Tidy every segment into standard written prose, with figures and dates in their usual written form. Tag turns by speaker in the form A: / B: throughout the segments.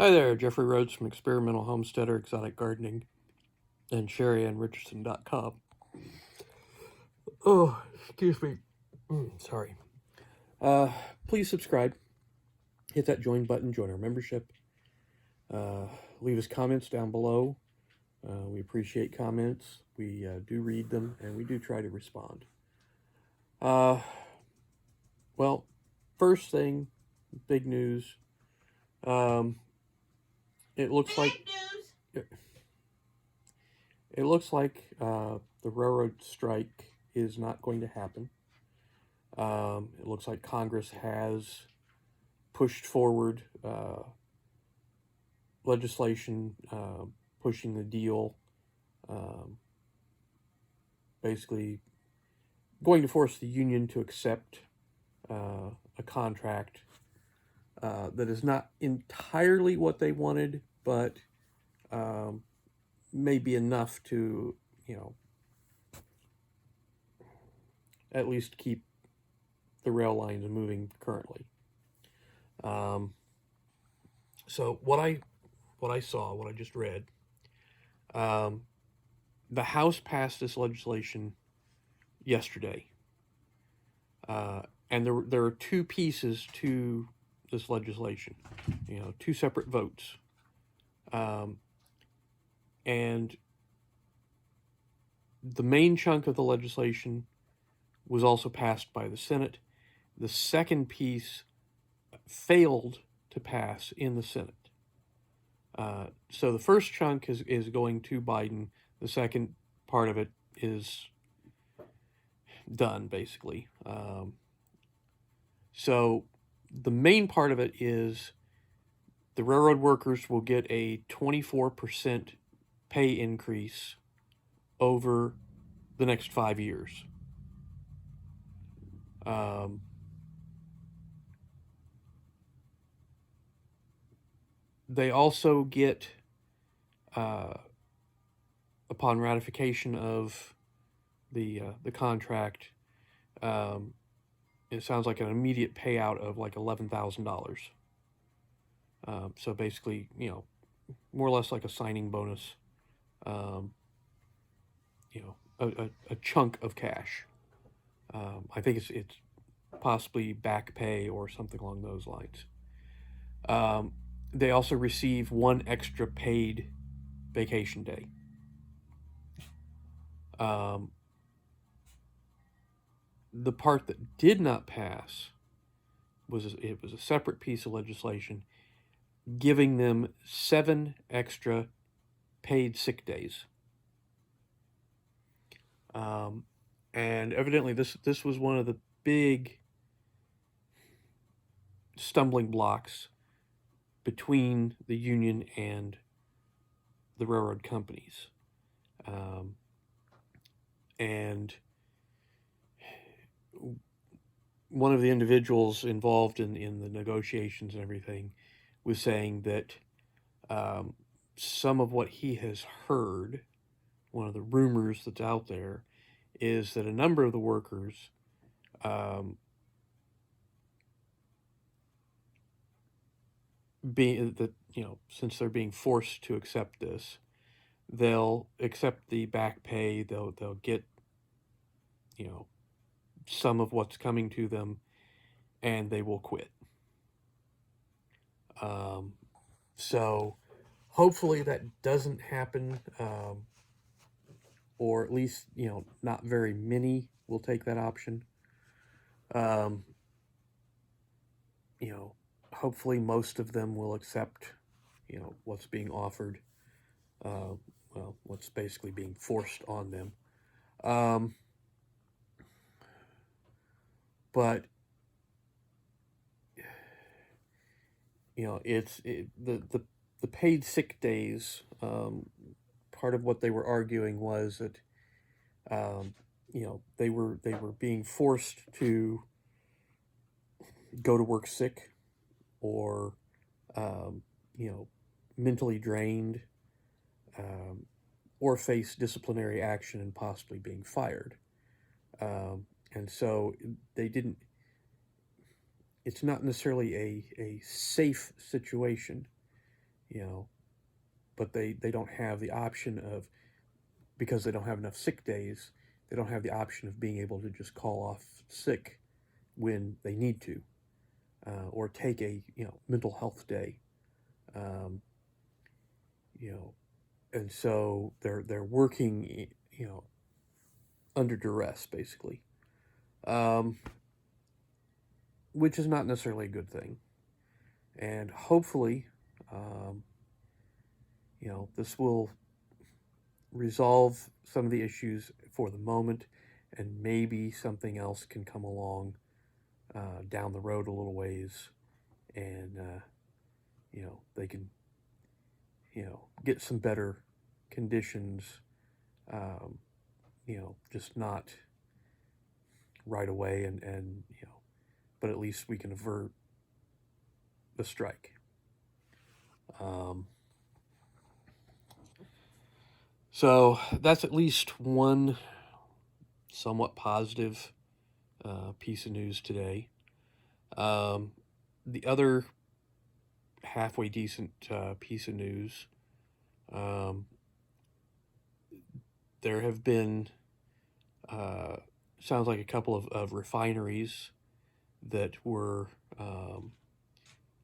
A: Hi there, Jeffrey Rhoades from Experimental Homesteader Exotic Gardening and Sheri and Richerson.com. Oh, excuse me. Sorry. Please subscribe. Hit that join button, join our membership. Leave us comments down below. We appreciate comments. We do read them, and we do try to respond. Well, first thing, big news. It looks like the railroad strike is not going to happen. It looks like Congress has pushed forward legislation pushing the deal, basically going to force the union to accept a contract that is not entirely what they wanted, but may be enough to, at least keep the rail lines moving currently. So what I saw, what I just read, the House passed this legislation yesterday, and there are two pieces to this legislation, two separate votes, and the main chunk of the legislation was also passed by the Senate. The second piece failed to pass in the Senate. So the first chunk is going to Biden. The second part of it is done, basically. So the main part of it is the railroad workers will get a 24% pay increase over the next 5 years. They also get, upon ratification of the contract, it sounds like an immediate payout of like $11,000. So basically, more or less like a signing bonus, a chunk of cash. I think it's possibly back pay or something along those lines. They also receive one extra paid vacation day. The part that did not pass was a separate piece of legislation giving them 7 extra paid sick days. And evidently this was one of the big stumbling blocks between the union and the railroad companies. And one of the individuals involved in the negotiations and everything was saying that some of what he has heard, one of the rumors that's out there, is that a number of the workers since they're being forced to accept this, they'll accept the back pay, they'll get some of what's coming to them, and they will quit. So hopefully that doesn't happen, or at least not very many will take that option. Hopefully most of them will accept what's being offered, what's basically being forced on them. But the paid sick days. Part of what they were arguing was that they were being forced to go to work sick, or mentally drained, or face disciplinary action and possibly being fired. And so they didn't. It's not necessarily a safe situation, you know, but they don't have the option of, because they don't have enough sick days, they don't have the option of being able to just call off sick when they need to, or take a, mental health day, um, you know, and so they're working, under duress basically, um, which is not necessarily a good thing. And hopefully, um, this will resolve some of the issues for the moment, and maybe something else can come along down the road a little ways, and they can get some better conditions, um, just not right away, and but at least we can avert the strike. So that's at least one somewhat positive piece of news today. The other halfway decent piece of news, um, there have been, sounds like a couple of refineries that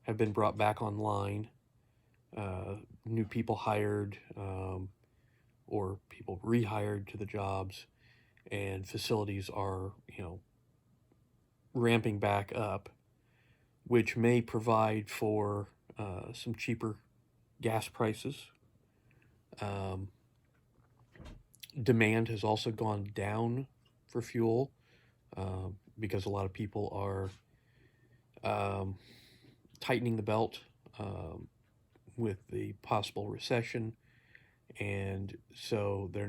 A: have been brought back online. New people hired, or people rehired to the jobs, and facilities are, ramping back up, which may provide for some cheaper gas prices. Demand has also gone down for fuel, because a lot of people are tightening the belt with the possible recession, and so they're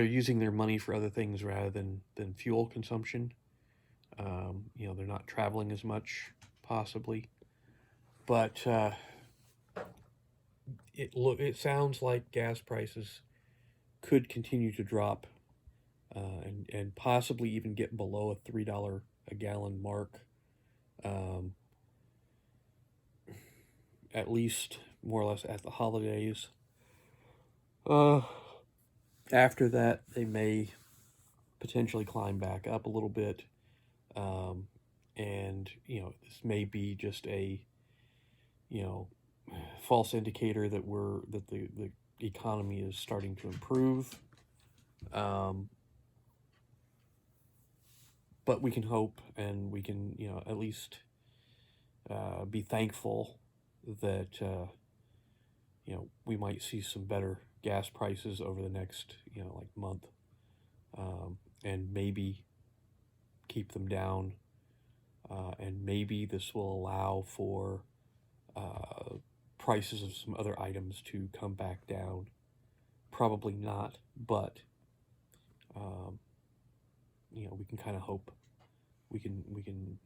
A: using their money for other things rather than fuel consumption. They're not traveling as much, possibly, but it sounds like gas prices could continue to drop, and possibly even get below a $3 a gallon mark, at least more or less at the holidays. After that, they may potentially climb back up a little bit, and this may be just a false indicator that the economy is starting to improve. But we can hope, and we can at least be thankful that we might see some better gas prices over the next like month, and maybe keep them down, and maybe this will allow for prices of some other items to come back down. Probably not, but we can kind of hope. We can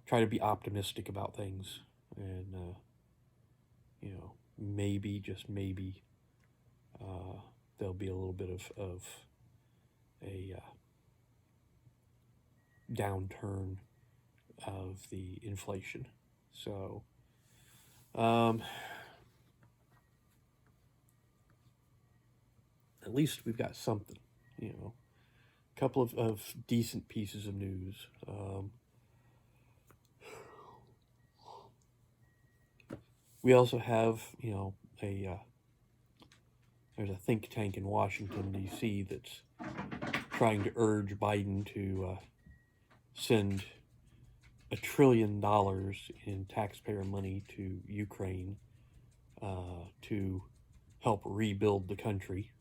A: try to be optimistic about things, and maybe, just maybe, there'll be a little bit of a downturn of the inflation. So at least we've got something, a couple of decent pieces of news. We also have, there's a think tank in Washington, D.C. that's trying to urge Biden to send $1 trillion in taxpayer money to Ukraine to help rebuild the country.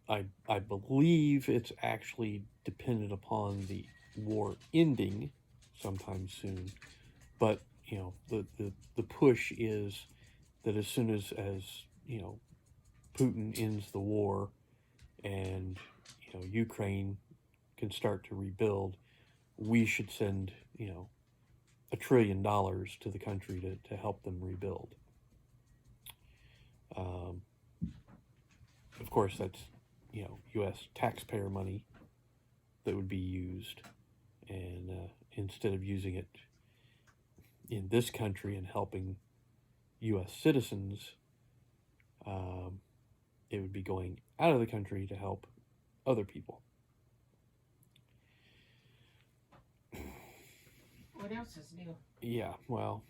A: I believe it's actually dependent upon the war ending sometime soon, but the push is that as soon as Putin ends the war, and Ukraine can start to rebuild, we should send $1 trillion to the country to help them rebuild. Of course, that's U.S. taxpayer money that would be used, and instead of using it in this country and helping U.S. citizens, it would be going out of the country to help other people.
B: What else is new?
A: Yeah, well,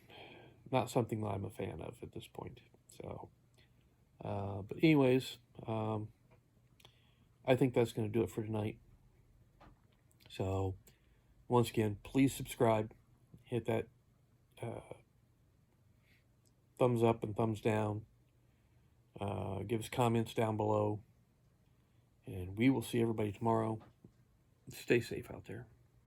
A: not something that I'm a fan of at this point. So, but anyways, I think that's going to do it for tonight. So, once again, please subscribe. Hit that thumbs up and thumbs down. Give us comments down below. And we will see everybody tomorrow. Stay safe out there.